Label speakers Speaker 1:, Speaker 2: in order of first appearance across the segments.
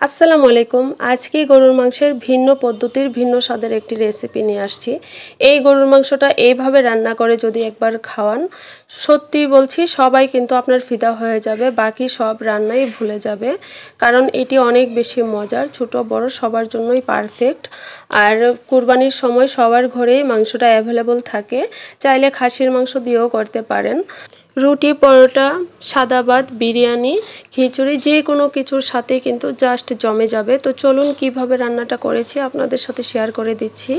Speaker 1: আসসালামু আলাইকুম। আজকে গরুর মাংসের ভিন্ন পদ্ধতির ভিন্ন স্বাদের একটি রেসিপি নিয়ে আসছি। এই গরুর মাংসটা এইভাবে রান্না করে যদি একবার খাওয়ান, সত্যি বলছি সবাই কিন্তু আপনার ফিদা হয়ে যাবে, বাকি সব রান্নাই ভুলে যাবে। কারণ এটি অনেক বেশি মজার, ছোট বড় সবার জন্যই পারফেক্ট। আর কুরবানির সময় সবার ঘরেই মাংসটা অ্যাভেলেবল থাকে, চাইলে খাসির মাংস দিয়েও করতে পারেন। রুটি, পরোটা, সাদা ভাত, বিরিয়ানি, খিচুড়ি যে কোনো কিছুর সাথে কিন্তু জাস্ট জমে যাবে। তো চলুন কিভাবে রান্নাটা করেছি আপনাদের সাথে শেয়ার করে দিচ্ছি।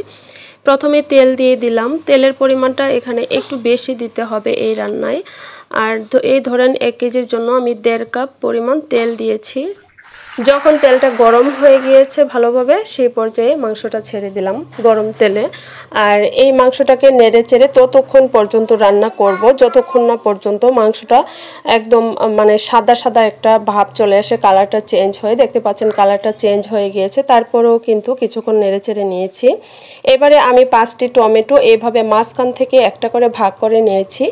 Speaker 1: প্রথমে তেল দিয়ে দিলাম। তেলের পরিমাণটা এখানে একটু বেশি দিতে হবে এই রান্নায়। আর এই ধরেন 1 কেজির জন্য আমি 1.5 কাপ পরিমাণ তেল দিয়েছি। যখন তেলটা গরম হয়ে গিয়েছে ভালোভাবে, সেই পর্যায়ে মাংসটা ছেড়ে দিলাম গরম তেলে। আর এই মাংসটাকে নেড়ে চেড়ে ততক্ষণ পর্যন্ত রান্না করব যতক্ষণ না পর্যন্ত মাংসটা একদম মানে সাদা সাদা একটা ভাব চলে আসে, কালারটা চেঞ্জ হয়ে, দেখতে পাচ্ছেন কালারটা চেঞ্জ হয়ে গিয়েছে। তারপরেও কিন্তু কিছুক্ষণ নেড়ে চেড়ে নিয়েছি। এবারে আমি 5টি টমেটো এইভাবে মাঝখান থেকে একটা করে ভাগ করে নিয়েছি।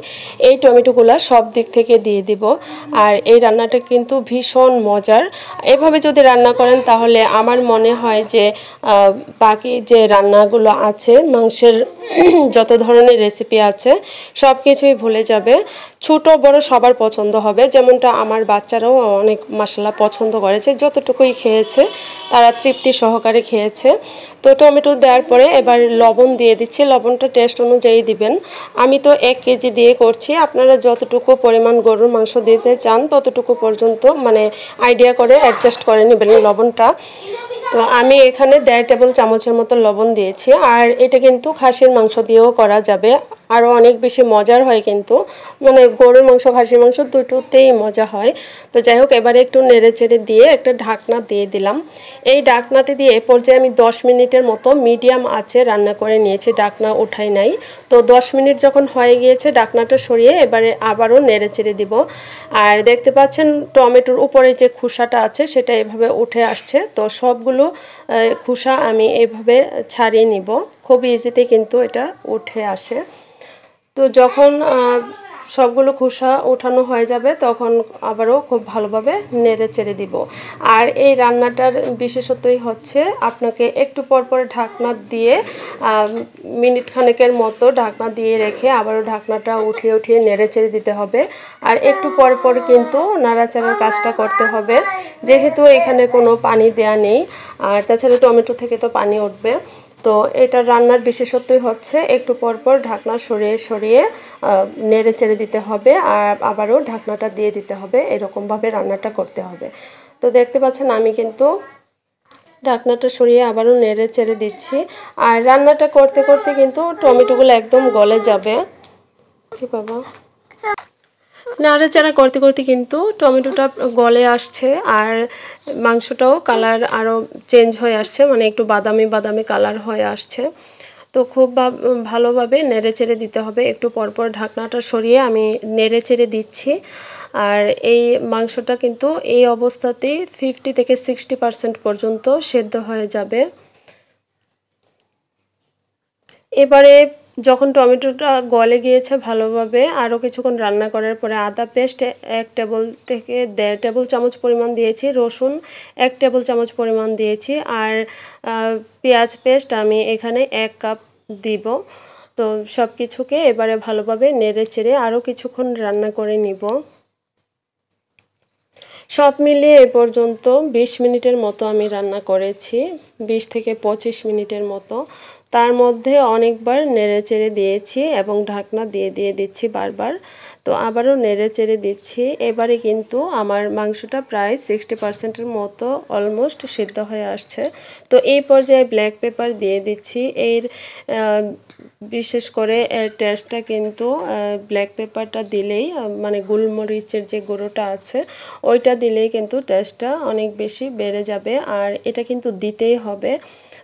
Speaker 1: এই টমেটোগুলো সব দিক থেকে দিয়ে দিব। আর এই রান্নাটা কিন্তু ভীষণ মজার। এভাবে যদি রান্না করেন তাহলে আমার মনে হয় যে বাকি যে রান্নাগুলো আছে, মাংসের যত ধরনের রেসিপি আছে সব কিছুই ভুলে যাবে। ছোট বড় সবার পছন্দ হবে, যেমনটা আমার বাচ্চারাও অনেক মাশাআল্লাহ পছন্দ করেছে। যতটুকুই খেয়েছে তারা তৃপ্তি সহকারে খেয়েছে। তো টমেটো দেওয়ার পরে এবার লবণ দিয়ে দিচ্ছি। লবণটা টেস্ট অনুযায়ী দিবেন। আমি তো 1 কেজি দিয়ে করছি, আপনারা যতটুকু পরিমাণ গরুর মাংস দিতে চান ততটুকু পর্যন্ত মানে আইডিয়া করে অ্যাডজাস্ট করে নেবেন লবণটা। তো আমি এখানে 1.5 টেবিল চামচের মতো লবণ দিয়েছি। আর এটা কিন্তু খাসির মাংস দিয়েও করা যাবে, আরও অনেক বেশি মজার হয়। কিন্তু মানে গরুর মাংস খাসির মাংস দুটোতেই মজা হয়। তো যাই হোক, এবারে একটু নেড়ে চেড়ে দিয়ে একটা ঢাকনা দিয়ে দিলাম। এই ঢাকনাটি দিয়ে এ পর্যায়ে আমি 10 মিনিটের মতো মিডিয়াম আঁচে রান্না করে নিয়েছি, ঢাকনা উঠাই নাই। তো 10 মিনিট যখন হয়ে গিয়েছে ঢাকনাটা সরিয়ে এবারে আবারও নেড়ে চেড়ে দিব। আর দেখতে পাচ্ছেন টমেটোর উপরে যে খোসাটা আছে সেটা এভাবে উঠে আসছে। তো সবগুলো খোসা আমি এভাবে ছাড়িয়ে নিব, খুব ইজিতে কিন্তু এটা উঠে আসে। তো যখন সবগুলো খোসা ওঠানো হয়ে যাবে তখন আবারও খুব ভালোভাবে নেড়ে চেড়ে দিব। আর এই রান্নাটার বিশেষত্বই হচ্ছে আপনাকে একটু পর পর ঢাকনা দিয়ে মিনিট খানেকের মতো ঢাকনা দিয়ে রেখে আবারও ঢাকনাটা উঠিয়ে উঠিয়ে নেড়ে চেড়ে দিতে হবে। আর একটু পর পর কিন্তু নাড়াচাড়ার কাজটা করতে হবে, যেহেতু এখানে কোনো পানি দেয়া নেই। আর তাছাড়া টমেটো থেকে তো পানি উঠবে। তো এটা রান্নার বিশেষত্বই হচ্ছে একটু পরপর ঢাকনা সরিয়ে সরিয়ে নেড়ে চেড়ে দিতে হবে, আর আবারও ঢাকনাটা দিয়ে দিতে হবে। এরকমভাবে রান্নাটা করতে হবে। তো দেখতে পাচ্ছেন আমি কিন্তু ঢাকনাটা সরিয়ে আবারও নেড়ে চেড়ে দিচ্ছি। আর রান্নাটা করতে করতে কিন্তু টমেটোগুলো একদম গলে যাবে। কি বাবা, নাড়াচাড়া করতে করতে কিন্তু টমেটোটা গলে আসছে আর মাংসটাও কালার আরও চেঞ্জ হয়ে আসছে, মানে একটু বাদামি বাদামি কালার হয়ে আসছে। তো খুব ভালোভাবে নেড়ে চেড়ে দিতে হবে। একটু পরপর ঢাকনাটা সরিয়ে আমি নেড়ে চেড়ে দিচ্ছি। আর এই মাংসটা কিন্তু এই অবস্থাতেই 50 থেকে 60% পর্যন্ত সেদ্ধ হয়ে যাবে। এবারে যখন টমেটোটা গলে গিয়েছে ভালোভাবে, আরও কিছুক্ষণ রান্না করার পরে আদা পেস্ট 1 টেবিল থেকে 1.5 টেবিল চামচ পরিমাণ দিয়েছি, রসুন 1 টেবিল চামচ পরিমাণ দিয়েছি, আর পেঁয়াজ পেস্ট আমি এখানে 1 কাপ দিব। তো সব কিছুকে এবারে ভালোভাবে নেড়ে চেড়ে আরও কিছুক্ষণ রান্না করে নিব। সব মিলিয়ে এ পর্যন্ত 20 মিনিটের মতো আমি রান্না করেছি, 20 থেকে 25 মিনিটের মতো। তার মধ্যে অনেকবার নেড়ে চেড়ে দিয়েছি এবং ঢাকনা দিয়ে দিয়ে দিচ্ছি বারবার। তো আবারও নেড়ে চেড়ে দিচ্ছি। এবারে কিন্তু আমার মাংসটা প্রায় 60%-এর মতো অলমোস্ট সিদ্ধ হয়ে আসছে। তো এই পর্যায়ে ব্ল্যাক পেপার দিয়ে দিচ্ছি। এর বিশেষ করে এর টেস্টটা কিন্তু ব্ল্যাক পেপারটা দিলেই, মানে গোলমরিচের যে গুঁড়োটা আছে ওইটা দিলেই কিন্তু টেস্টটা অনেক বেশি বেড়ে যাবে। আর এটা কিন্তু দিতেই হবে।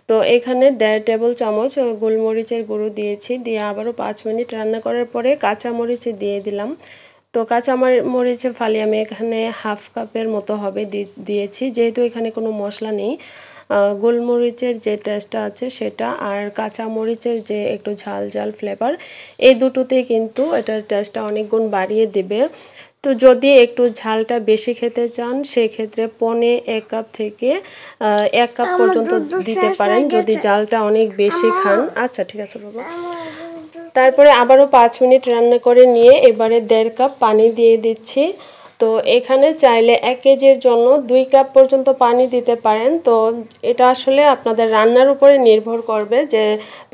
Speaker 1: তো এখানে 1.5 টেবিল চামচ গোলমরিচের গুঁড়ো দিয়েছি, দিয়ে আবারও 5 মিনিট রান্না করার পরে কাঁচামরিচ দিয়ে দিলাম। তো কাঁচামরিচের ফালি আমি এখানে 1/2 কাপের মতো হবে দিয়েছি, যেহেতু এখানে কোনো মশলা নেই। গোলমরিচের যে টেস্টটা আছে সেটা আর কাঁচামরিচের যে একটু ঝাল ঝাল ফ্লেভার, এই দুটোতেই কিন্তু এটার টেস্টটা অনেক গুণ বাড়িয়ে দেবে। তো যদি একটু ঝালটা বেশি খেতে চান সেক্ষেত্রে পৌনে 1 কাপ থেকে 1 কাপ পর্যন্ত দিতে পারেন যদি ঝালটা অনেক বেশি খান। আচ্ছা ঠিক আছে বাবা। তারপরে আবারও 5 মিনিট রান্না করে নিয়ে এবারে 1.5 কাপ পানি দিয়ে দিচ্ছি। তো এখানে চাইলে 1 কেজির জন্য 2 কাপ পর্যন্ত পানি দিতে পারেন। তো এটা আসলে আপনাদের রান্নার উপরে নির্ভর করবে যে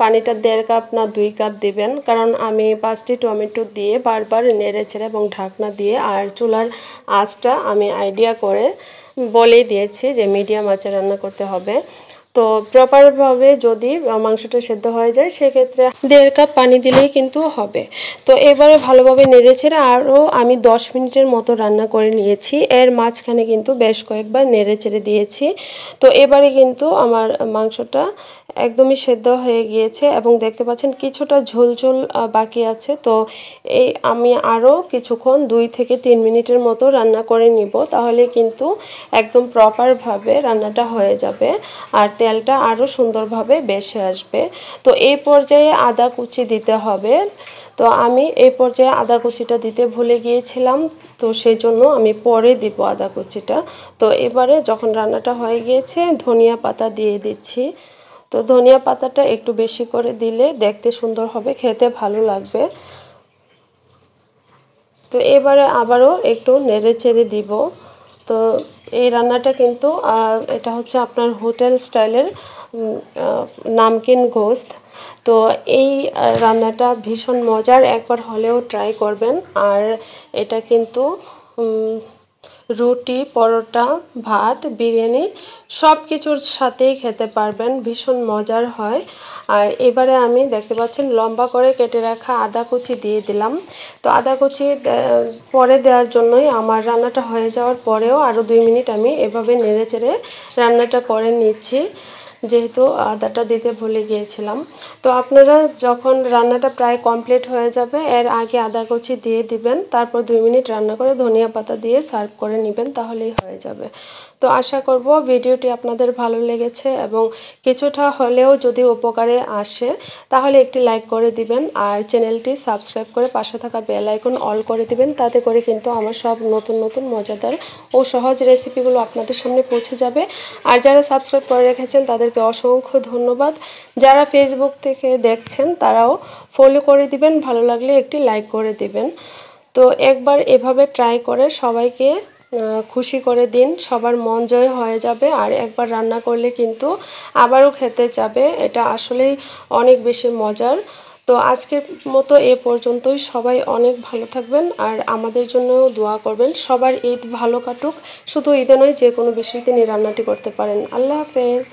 Speaker 1: পানিটা 1.5 কাপ না 2 কাপ দিবেন, কারণ আমি 5টি টমেটো দিয়ে বারবার নেড়েচেড়ে এবং ঢাকনা দিয়ে আর চুলার আঁচটা আমি আইডিয়া করে বলে দিয়েছি যে মিডিয়াম আঁচে রান্না করতে হবে। তো প্রপারভাবে যদি মাংসটা সেদ্ধ হয়ে যায় সেক্ষেত্রে 1.5 কাপ পানি দিলেই কিন্তু হবে। তো এবারে ভালোভাবে নেড়েচেড়ে আরও আমি 10 মিনিটের মতো রান্না করে নিয়েছি। এর মাঝখানে কিন্তু বেশ কয়েকবার নেড়েচেড়ে দিয়েছি। তো এবারে কিন্তু আমার মাংসটা একদমই সেদ্ধ হয়ে গিয়েছে এবং দেখতে পাচ্ছেন কিছুটা ঝোল বাকি আছে। তো এই আমি আরও কিছুক্ষণ 2 থেকে 3 মিনিটের মতো রান্না করে নিব, তাহলে কিন্তু একদম প্রপারভাবে রান্নাটা হয়ে যাবে আর তেলটা আরও সুন্দরভাবে বেশি আসবে। তো এই পর্যায়ে আদা কুচি দিতে হবে। তো আমি এই পর্যায়ে আদা কুচিটা দিতে ভুলে গিয়েছিলাম, তো সেই জন্য আমি পরে দিব আদা কুচিটা। তো এবারে যখন রান্নাটা হয়ে গিয়েছে ধনিয়া পাতা দিয়ে দিচ্ছি। তো ধনিয়া পাতাটা একটু বেশি করে দিলে দেখতে সুন্দর হবে, খেতে ভালো লাগবে। তো এবারে আবারও একটু নেড়েচেড়ে দিব। তো এই রান্নাটা কিন্তু এটা হচ্ছে আপনার হোটেল স্টাইলের নামকিন গোস্ত। তো এই রান্নাটা ভীষণ মজার, একবার হলেও ট্রাই করবেন। আর এটা কিন্তু রুটি, পরোটা, ভাত, বিরিয়ানি সব কিছুর সাথেই খেতে পারবেন, ভীষণ মজার হয়। আর এবারে আমি দেখতে পাচ্ছেন লম্বা করে কেটে রাখা আদা কুচি দিয়ে দিলাম। তো আদা কুচি পরে দেওয়ার জন্যই আমার রান্নাটা হয়ে যাওয়ার পরেও আরও 2 মিনিট আমি এভাবে নেড়েচেড়ে রান্নাটা করে নিচ্ছি, যেহেতু আদাটা দিতে ভুলে গিয়েছিলাম। তো আপনারা যখন রান্নাটা প্রায় কমপ্লিট হয়ে যাবে এর আগে আদা কুচি দিয়ে দিবেন, তারপর 2 মিনিট রান্না করে ধনিয়া পাতা দিয়ে সার্ভ করে নেবেন, তাহলেই হয়ে যাবে। তো আশা করব ভিডিওটি আপনাদের ভালো লেগেছে এবং কিছুটা হলেও যদি উপকারে আসে তাহলে একটি লাইক করে দিবেন আর চ্যানেলটি সাবস্ক্রাইব করে পাশে থাকা বেল আইকন অল করে দিবেন। তাতে করে কিন্তু আমার সব নতুন নতুন মজাদার ও সহজ রেসিপিগুলো আপনাদের সামনে পৌঁছে যাবে। আর যারা সাবস্ক্রাইব করে রেখেছেন তাদেরকে অসংখ্য ধন্যবাদ। যারা ফেসবুক থেকে দেখছেন তারাও ফলো করে দিবেন, ভালো লাগলে একটি লাইক করে দিবেন। তো একবার এভাবে ট্রাই করে সবাইকে খুশি করে দিন, সবার মন জয় হয়ে যাবে। আর একবার রান্না করলে কিন্তু আবারও খেতে যাবে, এটা আসলেই অনেক বেশি মজার। তো আজকের মতো এ পর্যন্তই। সবাই অনেক ভালো থাকবেন আর আমাদের জন্যও দোয়া করবেন। সবার ঈদ ভালো কাটুক, শুধু ঈদে নয় যে কোনো বিষয়তে নিয়ে রান্নাটি করতে পারেন। আল্লাহ হাফেজ।